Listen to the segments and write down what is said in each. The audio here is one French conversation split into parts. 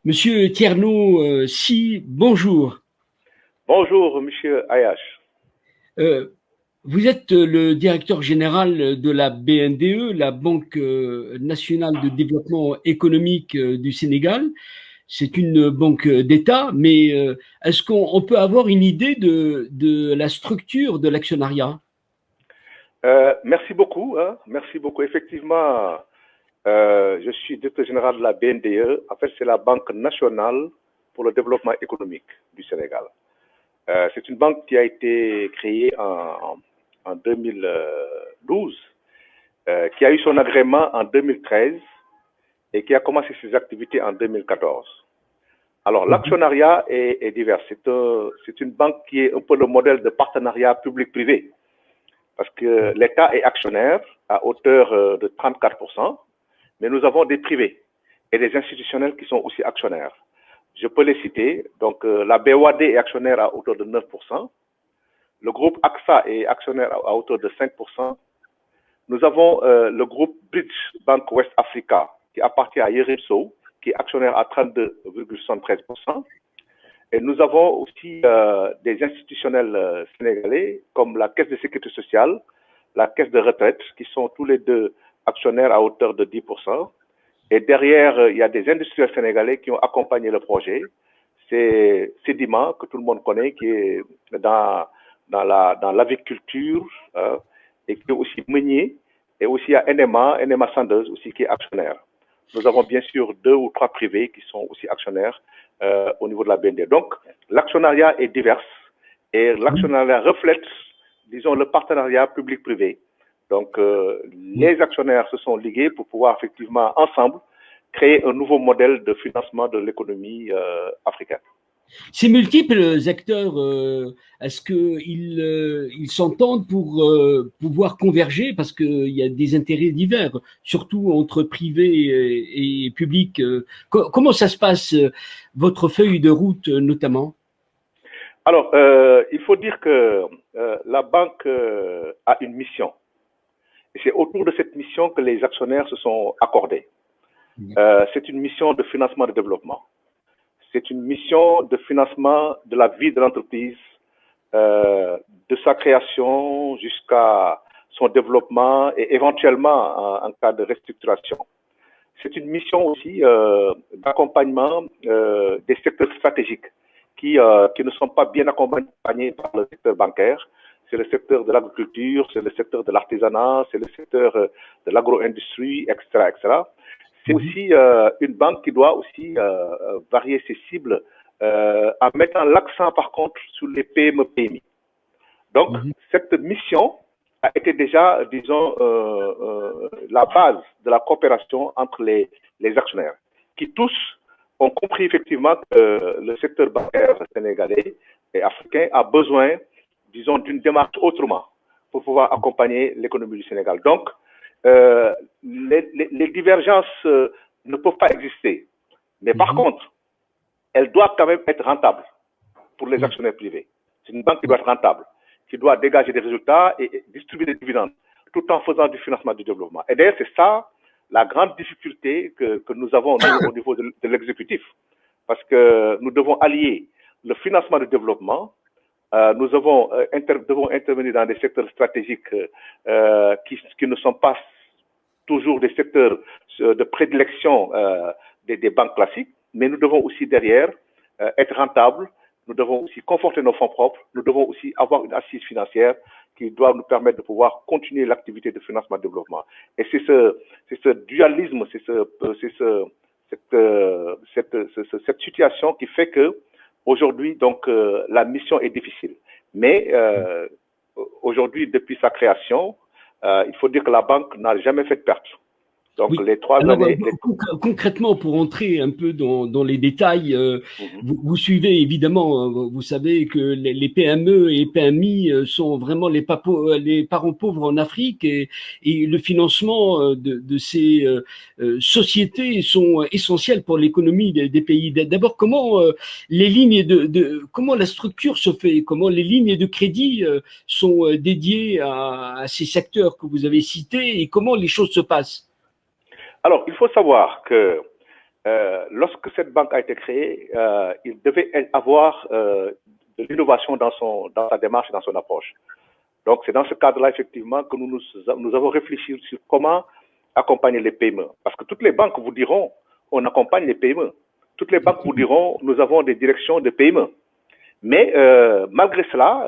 Monsieur Thierno, si, bonjour. Bonjour, monsieur Ayash. Euh, Vous êtes le directeur général de la BNDE, la Banque nationale de développement économique du Sénégal. C'est une banque d'État, mais est-ce qu'on peut avoir une idée de la structure de l'actionnariat? Merci beaucoup, hein. Merci beaucoup. Effectivement, je suis directeur général de la BNDE. En fait, c'est la Banque nationale pour le développement économique du Sénégal. C'est une banque qui a été créée en 2012, qui a eu son agrément en 2013 et qui a commencé ses activités en 2014. Alors, Mhm. l'actionnariat est divers. C'est une banque qui est un peu le modèle de partenariat public-privé. Parce que l'État est actionnaire à hauteur de 34%, mais nous avons des privés et des institutionnels qui sont aussi actionnaires. Je peux les citer. Donc, la BOAD est actionnaire à hauteur de 9%. Le groupe AXA est actionnaire à hauteur de 5%. Nous avons le groupe Bridge Bank West Africa qui appartient à Yerim Sow, qui est actionnaire à 32,73%. Et nous avons aussi des institutionnels sénégalais comme la Caisse de sécurité sociale, la Caisse de retraite, qui sont tous les deux actionnaires à hauteur de 10%. Et derrière, il y a des industriels sénégalais qui ont accompagné le projet. C'est Sedima, que tout le monde connaît, qui est dans l'aviculture et qui est aussi meunier. Et aussi, il y a NMA Sanders aussi, qui est actionnaire. Nous avons bien sûr 2 ou 3 privés qui sont aussi actionnaires au niveau de la BND. Donc, l'actionnariat est divers et Oui, l'actionnariat reflète, disons, le partenariat public-privé. Donc, oui. les actionnaires se sont ligués pour pouvoir effectivement, ensemble, créer un nouveau modèle de financement de l'économie africaine. Ces multiples acteurs, est-ce qu'ils s'entendent pour pouvoir converger parce qu'il y a des intérêts divers, surtout entre privé et public. Comment ça se passe, votre feuille de route notamment? Alors, il faut dire que la banque a une mission. Et c'est autour de cette mission que les actionnaires se sont accordés. C'est une mission de financement de développement. C'est une mission de financement de la vie de l'entreprise, euh, de sa création jusqu'à son développement et éventuellement en cas de restructuration. C'est une mission aussi d'accompagnement des secteurs stratégiques qui ne sont pas bien accompagnés par le secteur bancaire. C'est le secteur de l'agriculture, c'est le secteur de l'artisanat, c'est le secteur de l'agro-industrie, etc., etc. C'est Mhm. aussi une banque qui doit aussi varier ses cibles en mettant l'accent par contre sur les PME-PMI. Donc, Mhm. cette mission a été déjà, disons, la base de la coopération entre les actionnaires, qui tous ont compris effectivement que le secteur bancaire sénégalais et africain a besoin, disons, d'une démarche autrement pour pouvoir accompagner l'économie du Sénégal. Donc, les divergences ne peuvent pas exister. Mais par Mhm. contre, elles doivent quand même être rentables pour les Oui, actionnaires privés. C'est une banque qui doit oui, être rentable, qui doit dégager des résultats et distribuer des dividendes, tout en faisant du financement du développement. Et d'ailleurs, c'est ça la grande difficulté que nous avons, nous, au niveau de l'exécutif. Parce que nous devons allier le financement du développement, nous devons intervenir dans des secteurs stratégiques qui ne sont pas toujours des secteurs de prédilection des banques classiques, mais nous devons aussi derrière être rentables, nous devons aussi conforter nos fonds propres, nous devons aussi avoir une assise financière qui doit nous permettre de pouvoir continuer l'activité de financement de développement. Et c'est ce dualisme, cette situation qui fait que aujourd'hui, donc, la mission est difficile. Mais aujourd'hui, depuis sa création, il faut dire que la banque n'a jamais fait de perte. Donc, oui. les trois Alors, années. concrètement, pour entrer un peu dans les détails, Mhm. vous suivez évidemment, vous savez que les PME et PMI sont vraiment les parents pauvres en Afrique et le financement de ces sociétés sont essentiels pour l'économie des pays. D'abord, comment les lignes comment la structure se fait, comment les lignes de crédit sont dédiées à ces secteurs que vous avez cités et comment les choses se passent? Alors, il faut savoir que lorsque cette banque a été créée, il devait avoir de l'innovation dans sa démarche et dans son approche. Donc, c'est dans ce cadre-là, effectivement, que nous avons réfléchi sur comment accompagner les PME. Parce que toutes les banques vous diront, on accompagne les PME. Toutes les banques vous diront, nous avons des directions de PME. Mais malgré cela,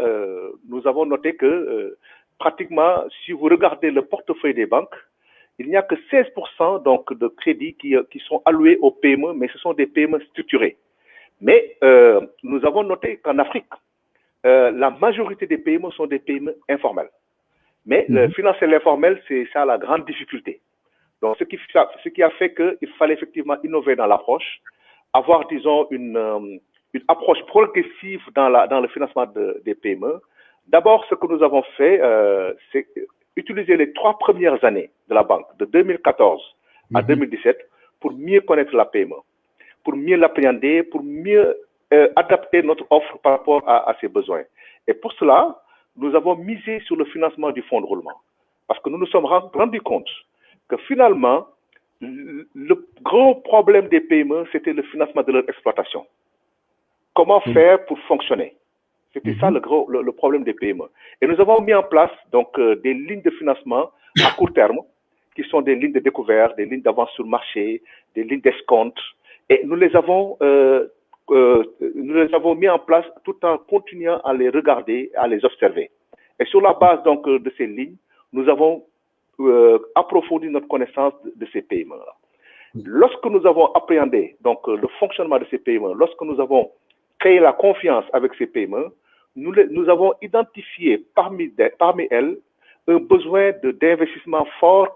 nous avons noté que pratiquement, si vous regardez le portefeuille des banques, il n'y a que 16% donc, de crédits qui sont alloués aux PME, mais ce sont des PME structurées. Mais nous avons noté qu'en Afrique, la majorité des PME sont des PME informelles. Mais financer l'informel, c'est ça la grande difficulté. Donc, ce qui a fait qu'il fallait effectivement innover dans l'approche, avoir, disons, une approche progressive dans le financement des PME. D'abord, ce que nous avons fait, c'est utiliser les 3 premières années de la banque, de 2014 à 2017, pour mieux connaître la PME, pour mieux l'appréhender, pour mieux adapter notre offre par rapport à ses besoins. Et pour cela, nous avons misé sur le financement du fonds de roulement. Parce que nous nous sommes rendus compte que finalement, le gros problème des PME, c'était le financement de leur exploitation. Comment faire pour fonctionner? C'était ça le problème des PME. Et nous avons mis en place donc des lignes de financement à court terme, qui sont des lignes de découvert, des lignes d'avance sur le marché, des lignes d'escompte. Et nous les avons mis en place tout en continuant à les regarder, à les observer. Et sur la base donc de ces lignes, nous avons approfondi notre connaissance de ces PME-là. Lorsque nous avons appréhendé donc le fonctionnement de ces PME, lorsque nous avons créé la confiance avec ces PME, nous avons identifié parmi elles un besoin d'investissement fort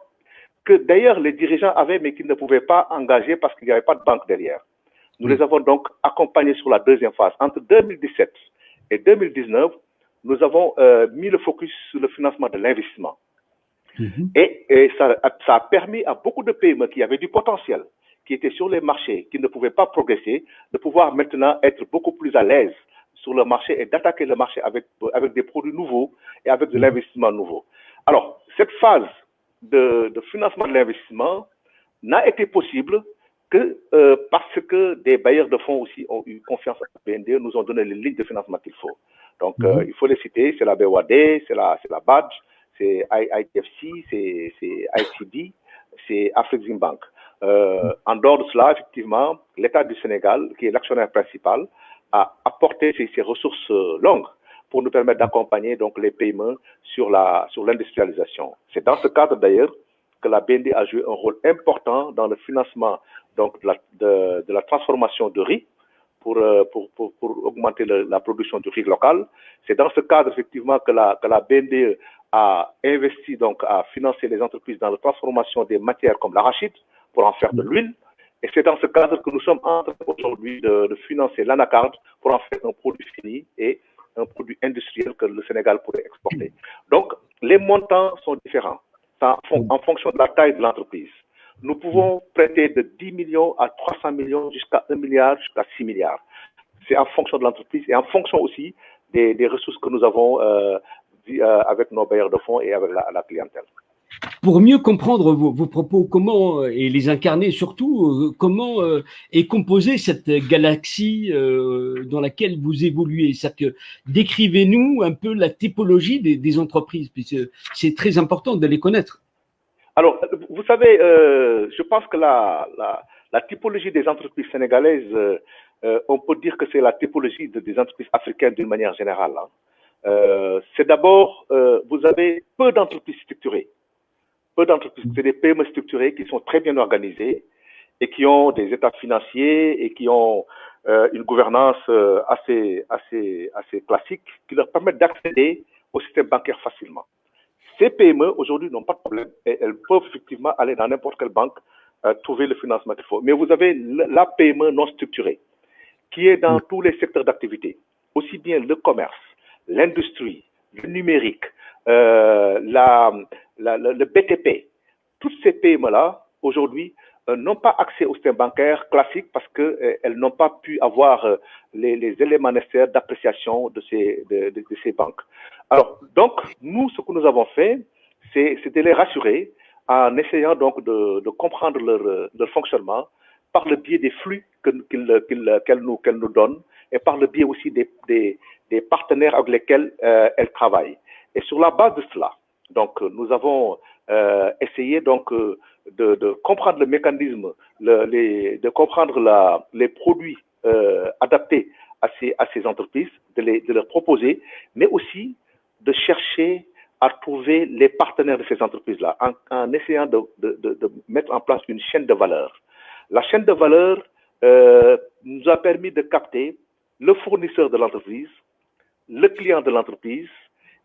que d'ailleurs les dirigeants avaient mais qu'ils ne pouvaient pas engager parce qu'il n'y avait pas de banque derrière. Nous les avons donc accompagnés sur la deuxième phase. Entre 2017 et 2019, nous avons mis le focus sur le financement de l'investissement. Et ça a permis à beaucoup de PME qui avaient du potentiel, qui étaient sur les marchés, qui ne pouvaient pas progresser, de pouvoir maintenant être beaucoup plus à l'aise sur le marché et d'attaquer le marché avec des produits nouveaux et avec de l'investissement nouveau. Alors, cette phase de financement de l'investissement n'a été possible que parce que des bailleurs de fonds aussi ont eu confiance à la BND, nous ont donné les lignes de financement qu'il faut. Donc, il faut les citer, c'est la BOAD, c'est la BAD, c'est ITFC, c'est ICD, c'est Afreximbank. En dehors de cela, effectivement, l'État du Sénégal, qui est l'actionnaire principal, a apporté ses ressources longues pour nous permettre d'accompagner donc les PME sur l'industrialisation. C'est dans ce cadre d'ailleurs que la BND a joué un rôle important dans le financement donc de la transformation de riz pour augmenter la production de riz local. C'est dans ce cadre effectivement que la BND a investi donc à financer les entreprises dans la transformation des matières comme l'arachide pour en faire de l'huile. Et c'est dans ce cadre que nous sommes en train aujourd'hui de financer l'anacarde pour en faire un produit fini et un produit industriel que le Sénégal pourrait exporter. Donc, les montants sont différents en fonction de la taille de l'entreprise. Nous pouvons prêter de 10 millions à 300 millions jusqu'à 1 milliard, jusqu'à 6 milliards. C'est en fonction de l'entreprise et en fonction aussi des ressources que nous avons avec nos bailleurs de fonds et avec la clientèle. Pour mieux comprendre vos propos, comment, et les incarner surtout, comment est composée cette galaxie dans laquelle vous évoluez? Décrivez-nous un peu la typologie des entreprises, puisque c'est très important de les connaître. Alors, vous savez, je pense que la typologie des entreprises sénégalaises, on peut dire que c'est la typologie des entreprises africaines d'une manière générale. C'est d'abord, vous avez peu d'entreprises structurées. C'est des PME structurées qui sont très bien organisées et qui ont des états financiers et qui ont une gouvernance assez classique qui leur permettent d'accéder au système bancaire facilement. Ces PME, aujourd'hui, n'ont pas de problème et elles peuvent effectivement aller dans n'importe quelle banque trouver le financement qu'il faut. Mais vous avez la PME non structurée qui est dans tous les secteurs d'activité, aussi bien le commerce, l'industrie, le numérique, le BTP. Toutes ces PME-là, aujourd'hui, n'ont pas accès au système bancaire classique parce qu'elles n'ont pas pu avoir les éléments nécessaires d'appréciation de ces banques. Alors, donc, nous, ce que nous avons fait, c'est de les rassurer en essayant donc de comprendre leur fonctionnement, par le biais des flux qu'elle nous donne et par le biais aussi des partenaires avec lesquels elle travaille. Et sur la base de cela, donc, nous avons essayé donc, de comprendre le mécanisme, de comprendre les produits adaptés à ces entreprises, de leur proposer, mais aussi de chercher à trouver les partenaires de ces entreprises-là en essayant de mettre en place une chaîne de valeur. La chaîne de valeur nous a permis de capter le fournisseur de l'entreprise, le client de l'entreprise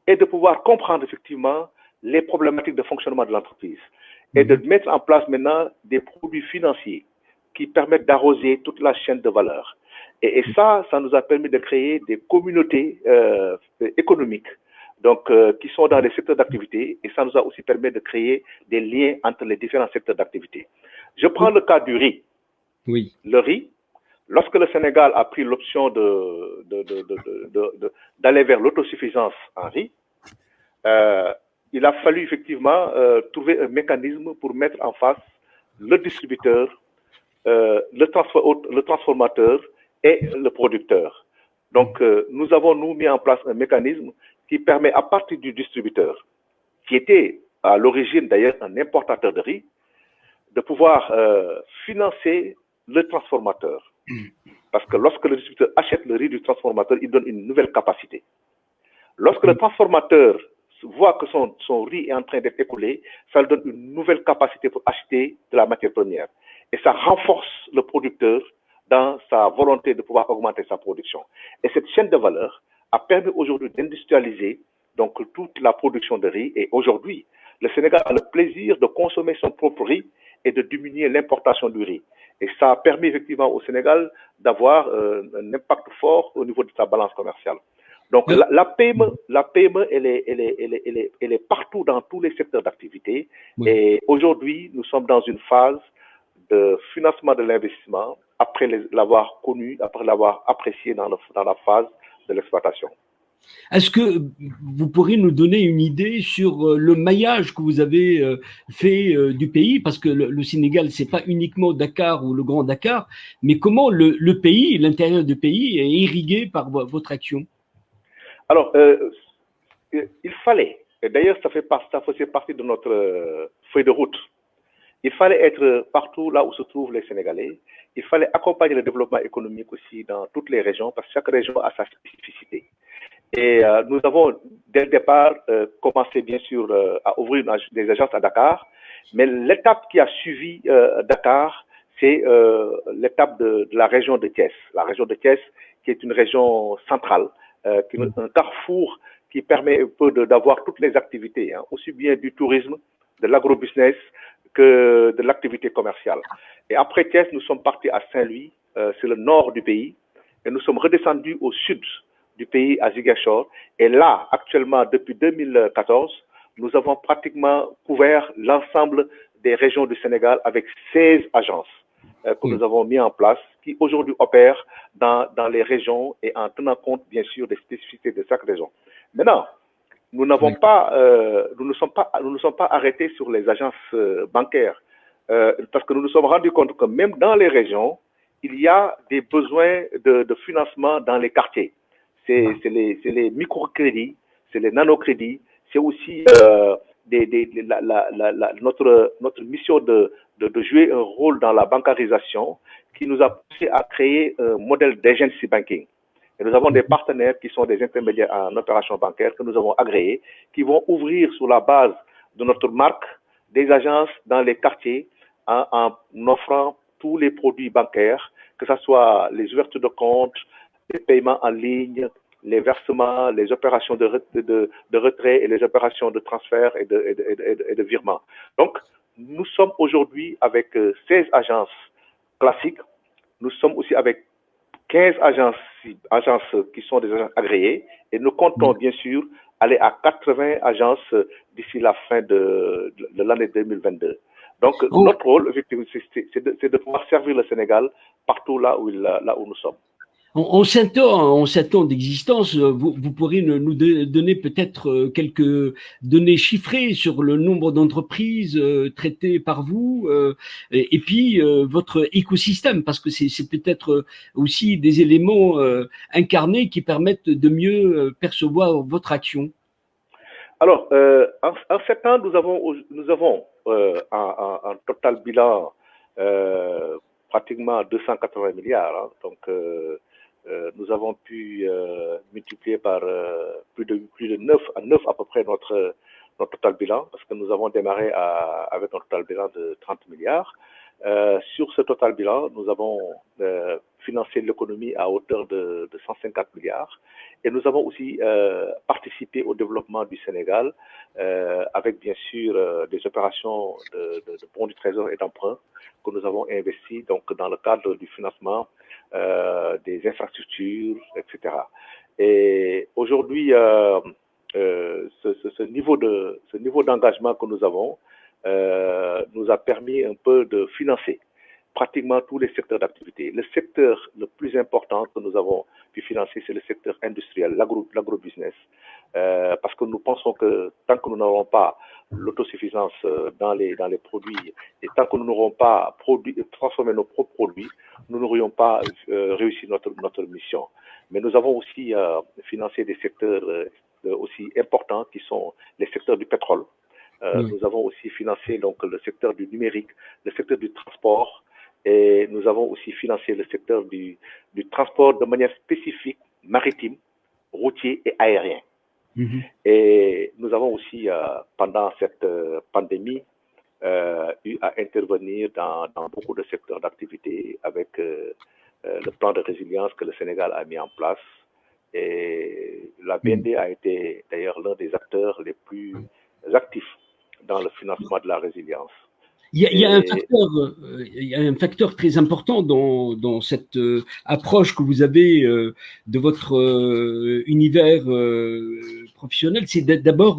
et de pouvoir comprendre effectivement les problématiques de fonctionnement de l'entreprise et de mettre en place maintenant des produits financiers qui permettent d'arroser toute la chaîne de valeur. Et ça nous a permis de créer des communautés économiques donc, qui sont dans les secteurs d'activité et ça nous a aussi permis de créer des liens entre les différents secteurs d'activité. Je prends le cas du riz. Oui. Le riz, lorsque le Sénégal a pris l'option d'aller vers l'autosuffisance en riz, il a fallu effectivement trouver un mécanisme pour mettre en face le distributeur, le transformateur et le producteur. Donc, nous avons, mis en place un mécanisme qui permet, à partir du distributeur, qui était à l'origine d'ailleurs un importateur de riz, de pouvoir financer le transformateur. Parce que lorsque le distributeur achète le riz du transformateur, il donne une nouvelle capacité. Lorsque le transformateur voit que son riz est en train d'être écoulé, ça lui donne une nouvelle capacité pour acheter de la matière première. Et ça renforce le producteur dans sa volonté de pouvoir augmenter sa production. Et cette chaîne de valeur a permis aujourd'hui d'industrialiser donc toute la production de riz. Et aujourd'hui, le Sénégal a le plaisir de consommer son propre riz et de diminuer l'importation du riz. Et ça a permis effectivement au Sénégal d'avoir un impact fort au niveau de sa balance commerciale. Donc la PME elle est partout dans tous les secteurs d'activité. Oui. Et aujourd'hui, nous sommes dans une phase de financement de l'investissement après l'avoir connu, après l'avoir apprécié dans la phase de l'exploitation. Est-ce que vous pourriez nous donner une idée sur le maillage que vous avez fait du pays? Parce que le Sénégal, c'est pas uniquement Dakar ou le Grand Dakar, mais comment le pays, l'intérieur du pays est irrigué par votre action? Alors, il fallait, et d'ailleurs ça faisait partie de notre feuille de route, il fallait être partout là où se trouvent les Sénégalais. Il fallait accompagner le développement économique aussi dans toutes les régions, parce que chaque région a sa spécificité. Et nous avons, dès le départ, commencé bien sûr à ouvrir des agences à Dakar, mais l'étape qui a suivi Dakar, c'est l'étape de la région de Thiès. La région de Thiès, qui est une région centrale, qui est un carrefour qui permet un peu d'avoir toutes les activités, hein, aussi bien du tourisme, de l'agrobusiness, que de l'activité commerciale. Et après Thiès, nous sommes partis à Saint-Louis, c'est le nord du pays, et nous sommes redescendus au sud du pays, à Ziguinchor. Et là, actuellement, depuis 2014, nous avons pratiquement couvert l'ensemble des régions du Sénégal avec 16 agences que nous avons mis en place, qui aujourd'hui opèrent dans les régions et en tenant compte, bien sûr, des spécificités de chaque région. Maintenant, nous ne sommes pas arrêtés sur les agences bancaires, parce que nous nous sommes rendus compte que même dans les régions, il y a des besoins de financement dans les quartiers. C'est les microcrédits, c'est les nanocrédits, c'est aussi notre mission de jouer un rôle dans la bancarisation qui nous a poussé à créer un modèle d'agency banking. Et nous avons des partenaires qui sont des intermédiaires en opération bancaire que nous avons agréés, qui vont ouvrir sur la base de notre marque des agences dans les quartiers en offrant tous les produits bancaires, que ce soit les ouvertures de comptes, les paiements en ligne, les versements, les opérations de retrait et les opérations de transfert et de virement. Donc, nous sommes aujourd'hui avec 16 agences classiques. Nous sommes aussi avec 15 agences qui sont des agences agréées et nous comptons bien sûr aller à 80 agences d'ici la fin de l'année 2022. Donc, notre rôle, effectivement, c'est de pouvoir servir le Sénégal partout là où nous sommes. En 7 ans d'existence, vous pourriez nous donner peut-être quelques données chiffrées sur le nombre d'entreprises traitées par vous, et puis votre écosystème, parce que c'est peut-être aussi des éléments incarnés qui permettent de mieux percevoir votre action. Alors, en 7 ans, nous avons un total bilan pratiquement 280 milliards. Hein. Donc, nous avons pu multiplier par plus de 9 à peu près notre total bilan, parce que nous avons démarré avec un total bilan de 30 milliards. Sur ce total bilan, nous avons financé l'économie à hauteur de 150 milliards. Et nous avons aussi participé au développement du Sénégal avec bien sûr des opérations de bons du trésor et d'emprunt que nous avons investis donc, dans le cadre du financement des infrastructures, etc. Et aujourd'hui, ce niveau d'engagement que nous avons nous a permis un peu de financer pratiquement tous les secteurs d'activité. Le secteur le plus important que nous avons pu financer, c'est le secteur industriel, l'agrobusiness, parce que nous pensons que tant que nous n'aurons pas l'autosuffisance dans les produits et tant que nous n'aurons pas transformé nos propres produits, nous n'aurions pas réussi notre mission. Mais nous avons aussi financé des secteurs aussi importants qui sont les secteurs du pétrole. Nous avons aussi financé donc, le secteur du numérique, le secteur du transport, et nous avons aussi financé le secteur du transport de manière spécifique, maritime, routier et aérien. Et nous avons aussi, pendant cette pandémie, eu à intervenir dans beaucoup de secteurs d'activité avec le plan de résilience que le Sénégal a mis en place. Et la BND a été d'ailleurs l'un des acteurs les plus actifs dans le financement de la résilience. Il y a un facteur très important dans cette approche que vous avez de votre univers professionnel, c'est d'abord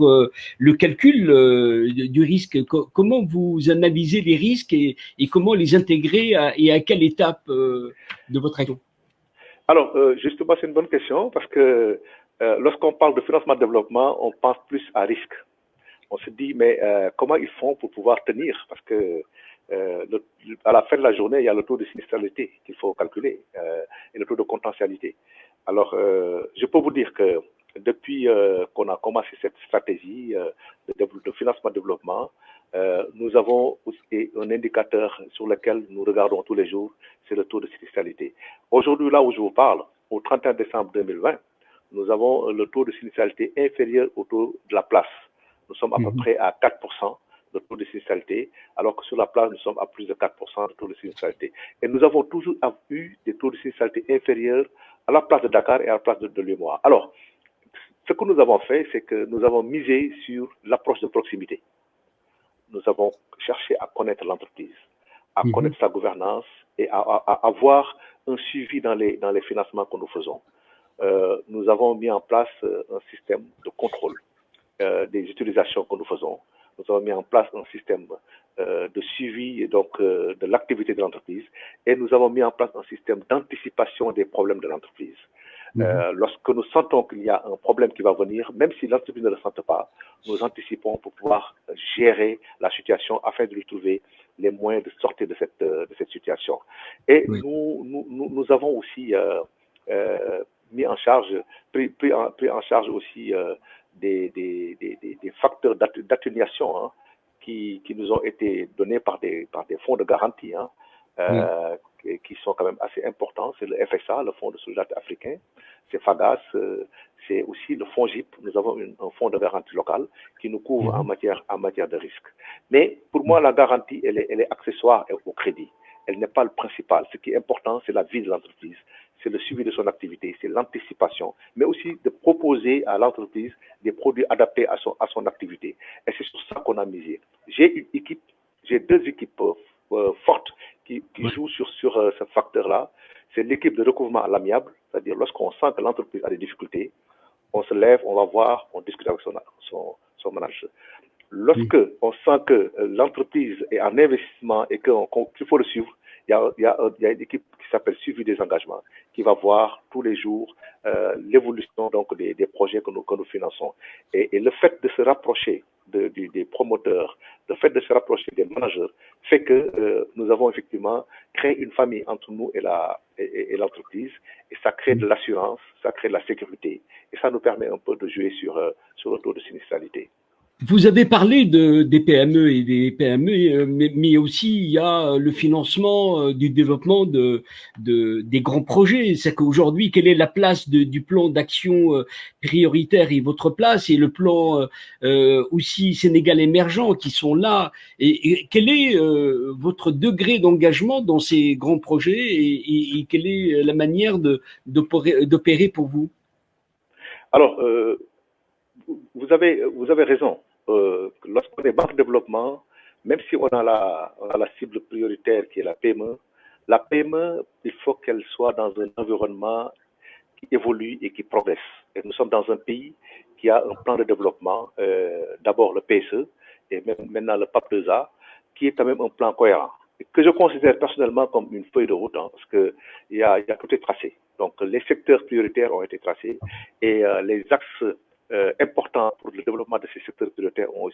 le calcul du risque. Comment vous analysez les risques et comment les intégrer et à quelle étape de votre action? Alors, justement, c'est une bonne question parce que lorsqu'on parle de financement de développement, on pense plus à risque. On se dit, mais comment ils font pour pouvoir tenir? Parce que à la fin de la journée, il y a le taux de sinistralité qu'il faut calculer et le taux de potentialité. Alors, je peux vous dire que depuis qu'on a commencé cette stratégie de financement de développement, nous avons aussi un indicateur sur lequel nous regardons tous les jours, c'est le taux de sinistralité. Aujourd'hui, là où je vous parle, au 31 décembre 2020, nous avons le taux de sinistralité inférieur au taux de la place. Nous sommes à peu près à 4% de taux de sinistralité, alors que sur la place, nous sommes à plus de 4% de taux de sinistralité. Et nous avons toujours eu des taux de sinistralité inférieurs à la place de Dakar et à la place de l'UEMOA. Alors, ce que nous avons fait, c'est que nous avons misé sur l'approche de proximité. Nous avons cherché à connaître l'entreprise, à connaître sa gouvernance et à avoir un suivi dans les financements que nous faisons. Nous avons mis en place un système de contrôle des utilisations que nous faisons. Nous avons mis en place un système de suivi donc, de l'activité de l'entreprise et nous avons mis en place un système d'anticipation des problèmes de l'entreprise. Lorsque nous sentons qu'il y a un problème qui va venir, même si l'entreprise ne le sent pas, nous anticipons pour pouvoir gérer la situation afin de lui trouver les moyens de sortir de cette situation. Et nous avons aussi mis en charge, pris en charge aussi des facteurs d'atténuation hein, qui nous ont été donnés par des fonds de garantie hein, qui sont quand même assez importants. C'est le FSA, le Fonds de solidarité africain, c'est FAGAS, c'est aussi le fonds GIP. Nous avons un fonds de garantie local qui nous couvre en matière de risque. Mais pour moi, la garantie, elle est accessoire au crédit. Elle n'est pas le principal. Ce qui est important, c'est la vie de l'entreprise, c'est le suivi de son activité, c'est l'anticipation, mais aussi de proposer à l'entreprise des produits adaptés à son activité. Et c'est sur ça qu'on a misé. J'ai deux équipes fortes qui jouent sur ce facteur-là. C'est l'équipe de recouvrement à l'amiable, c'est-à-dire lorsqu'on sent que l'entreprise a des difficultés, on se lève, on va voir, on discute avec son manager. Lorsque on sent que l'entreprise est en investissement et qu'il faut le suivre, il y a une équipe qui s'appelle Suivi des engagements, qui va voir tous les jours l'évolution donc des projets que nous finançons. Et le fait de se rapprocher des promoteurs, le fait de se rapprocher des managers, fait que nous avons effectivement créé une famille entre nous et l'entreprise, et ça crée de l'assurance, ça crée de la sécurité, et ça nous permet un peu de jouer sur le taux de sinistralité. Vous avez parlé des PME et des PME, mais aussi il y a le financement du développement des grands projets. C'est qu'aujourd'hui, quelle est la place du plan d'action prioritaire et votre place et le plan aussi Sénégal émergent qui sont là et quel est votre degré d'engagement dans ces grands projets et quelle est la manière d'opérer pour vous? Alors, vous avez raison. Lorsqu'on est banque de développement, même si on a la cible prioritaire qui est la PME, il faut qu'elle soit dans un environnement qui évolue et qui progresse. Et nous sommes dans un pays qui a un plan de développement, d'abord le PSE et même maintenant le PAP 2A, qui est quand même un plan cohérent, et que je considère personnellement comme une feuille de route, hein, parce que il y a tout est tracé. Donc les secteurs prioritaires ont été tracés et les axes importants pour le développement de ces secteurs prioritaires ont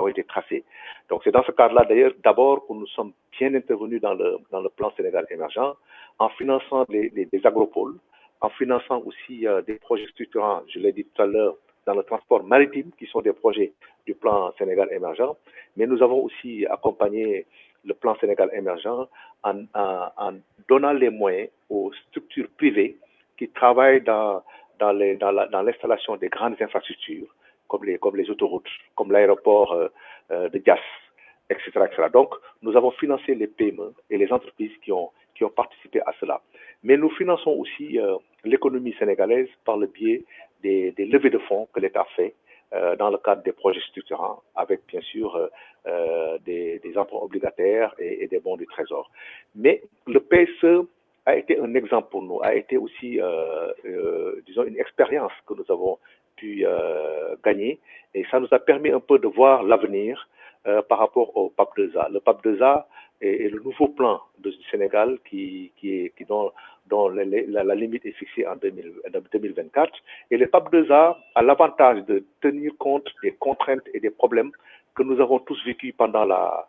été tracés. Donc c'est dans ce cadre-là d'ailleurs d'abord que nous sommes bien intervenus dans le plan Sénégal émergent en finançant des agropoles, en finançant aussi des projets structurants, je l'ai dit tout à l'heure, dans le transport maritime, qui sont des projets du plan Sénégal émergent. Mais nous avons aussi accompagné le plan Sénégal émergent en donnant les moyens aux structures privées qui travaillent dans l'installation des grandes infrastructures, comme les autoroutes, comme l'aéroport de Diass, etc., etc. Donc, nous avons financé les PME et les entreprises qui ont participé à cela. Mais nous finançons aussi l'économie sénégalaise par le biais des levées de fonds que l'État fait dans le cadre des projets structurants, avec bien sûr des emprunts obligataires et des bons du Trésor. Mais le PSE a été un exemple pour nous, a été aussi, disons, une expérience que nous avons pu gagner, et ça nous a permis un peu de voir l'avenir par rapport au PAP 2A. Le PAP 2A est le nouveau plan du Sénégal dont la limite est fixée en 2024. Et le PAP 2A a l'avantage de tenir compte des contraintes et des problèmes que nous avons tous vécus pendant la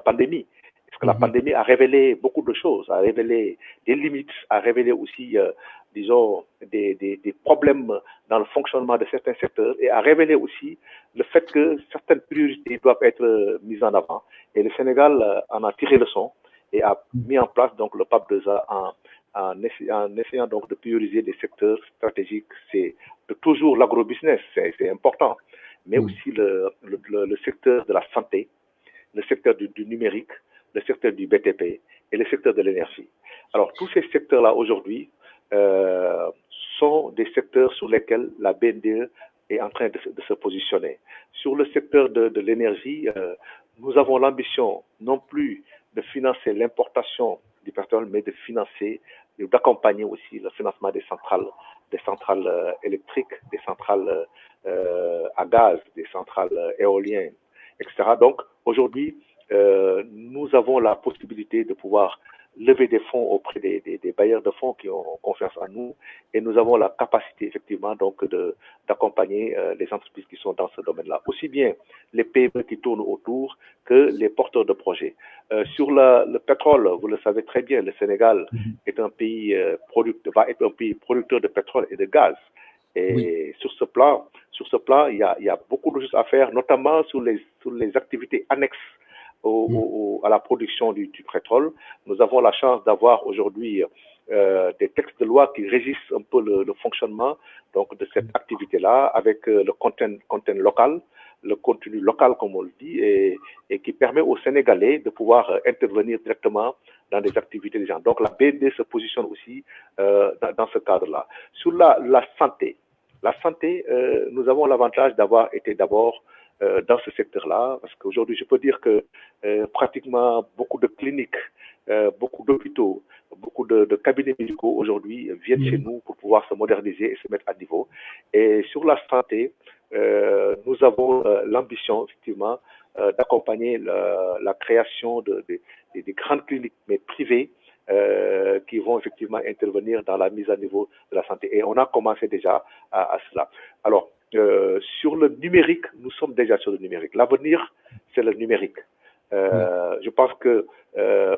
pandémie. Parce que la pandémie a révélé beaucoup de choses, a révélé des limites, a révélé aussi, disons, des problèmes dans le fonctionnement de certains secteurs, et a révélé aussi le fait que certaines priorités doivent être mises en avant. Et le Sénégal en a tiré leçon et a mis en place donc le PAP 2A en essayant donc de prioriser des secteurs stratégiques. C'est toujours l'agrobusiness, c'est important, mais aussi le secteur de la santé, le secteur du numérique, le secteur du BTP et le secteur de l'énergie. Alors, tous ces secteurs-là, aujourd'hui, sont des secteurs sur lesquels la BNDE est en train de se positionner. Sur le secteur de l'énergie, nous avons l'ambition non plus de financer l'importation du pétrole, mais de financer, d'accompagner aussi le financement des centrales électriques, des centrales à gaz, des centrales éoliennes, etc. Donc, aujourd'hui, nous avons la possibilité de pouvoir lever des fonds auprès des bailleurs de fonds qui ont confiance en nous, et nous avons la capacité effectivement donc d'accompagner les entreprises qui sont dans ce domaine-là, aussi bien les PME qui tournent autour que les porteurs de projets. Sur le pétrole, vous le savez très bien, le Sénégal est un pays va être un pays producteur de pétrole et de gaz. Et sur ce plan, il y a beaucoup de choses à faire, notamment sur les activités annexes à la production du pétrole. Nous avons la chance d'avoir aujourd'hui des textes de loi qui régissent un peu le fonctionnement donc de cette activité-là, avec le content local, le contenu local comme on le dit, et qui permet aux Sénégalais de pouvoir intervenir directement dans des activités des gens. Donc la BND se positionne aussi dans ce cadre-là. Sur la santé, nous avons l'avantage d'avoir été d'abord dans ce secteur-là, parce qu'aujourd'hui, je peux dire que pratiquement beaucoup de cliniques, beaucoup d'hôpitaux, beaucoup de cabinets médicaux aujourd'hui viennent chez nous pour pouvoir se moderniser et se mettre à niveau. Et sur la santé, nous avons l'ambition, effectivement, d'accompagner la création des grandes cliniques, mais privées, qui vont effectivement intervenir dans la mise à niveau de la santé. Et on a commencé déjà à cela. Alors, sur le numérique, nous sommes déjà sur le numérique. L'avenir, c'est le numérique. Je pense que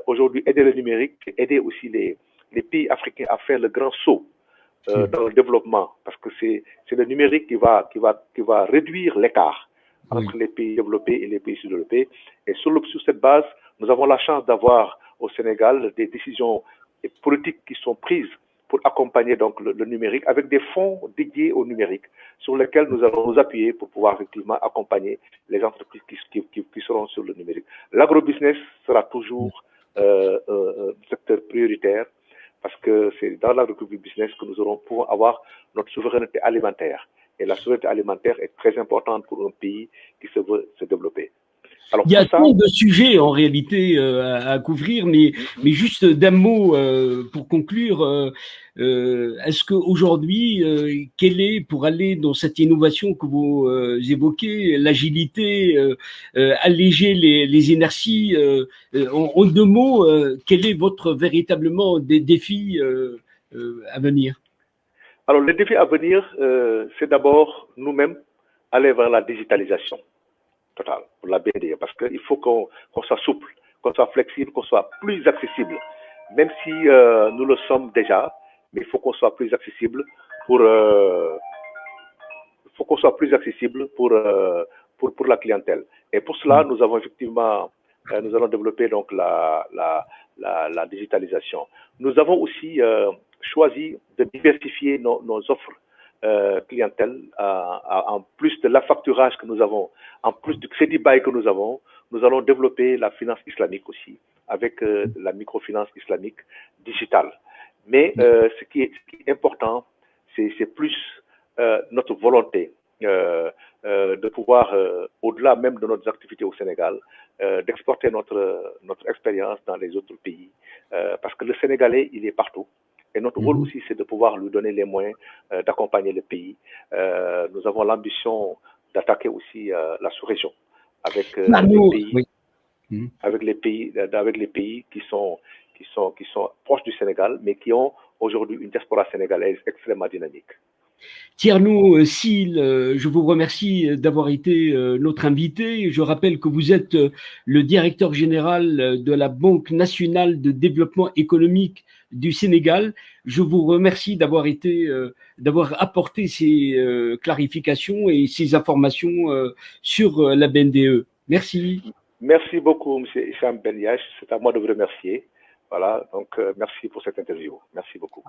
aujourd'hui, aider le numérique, aider aussi les pays africains à faire le grand saut dans le développement, parce que c'est le numérique qui va réduire l'écart entre les pays développés et les pays sous-développés. Et sur cette base, nous avons la chance d'avoir au Sénégal des décisions politiques qui sont prises pour accompagner donc le numérique avec des fonds dédiés au numérique sur lesquels nous allons nous appuyer pour pouvoir effectivement accompagner les entreprises qui seront sur le numérique. L'agrobusiness sera toujours un secteur prioritaire parce que c'est dans l'agrobusiness que nous pourrons avoir notre souveraineté alimentaire. Et la souveraineté alimentaire est très importante pour un pays qui se veut se développer. Alors, il y a tant de sujets en réalité à couvrir, mais juste d'un mot pour conclure. Est-ce qu'aujourd'hui, quelle est, pour aller dans cette innovation que vous évoquez, l'agilité, alléger les inerties, en deux mots, quel est votre véritablement des défis à venir? Alors, les défis à venir, c'est d'abord nous-mêmes aller vers la digitalisation totale pour la BNDE, parce qu'il faut qu'on soit souple, qu'on soit flexible, qu'on soit plus accessible, même si nous le sommes déjà, mais il faut qu'on soit plus accessible pour la clientèle. Et pour cela, nous avons effectivement, nous allons développer donc la digitalisation. Nous avons aussi choisi de diversifier nos offres clientèle, en plus de l'affacturage que nous avons, en plus du crédit bail que nous allons développer la finance islamique aussi, avec la microfinance islamique digitale. Mais ce qui est important, c'est plus notre volonté de pouvoir, au-delà même de notre activité au Sénégal, d'exporter notre expérience dans les autres pays, parce que le Sénégalais, il est partout. Et notre rôle aussi, c'est de pouvoir lui donner les moyens d'accompagner le pays. Nous avons l'ambition d'attaquer aussi la sous-région avec les pays qui sont proches du Sénégal, mais qui ont aujourd'hui une diaspora sénégalaise extrêmement dynamique. Thierno Sil, je vous remercie d'avoir été notre invité. Je rappelle que vous êtes le directeur général de la Banque nationale de développement économique du Sénégal. Je vous remercie d'avoir apporté ces clarifications et ces informations sur la BNDE. Merci. Merci beaucoup, M. Hicham Ben Yash. C'est à moi de vous remercier. Voilà, donc merci pour cette interview. Merci beaucoup.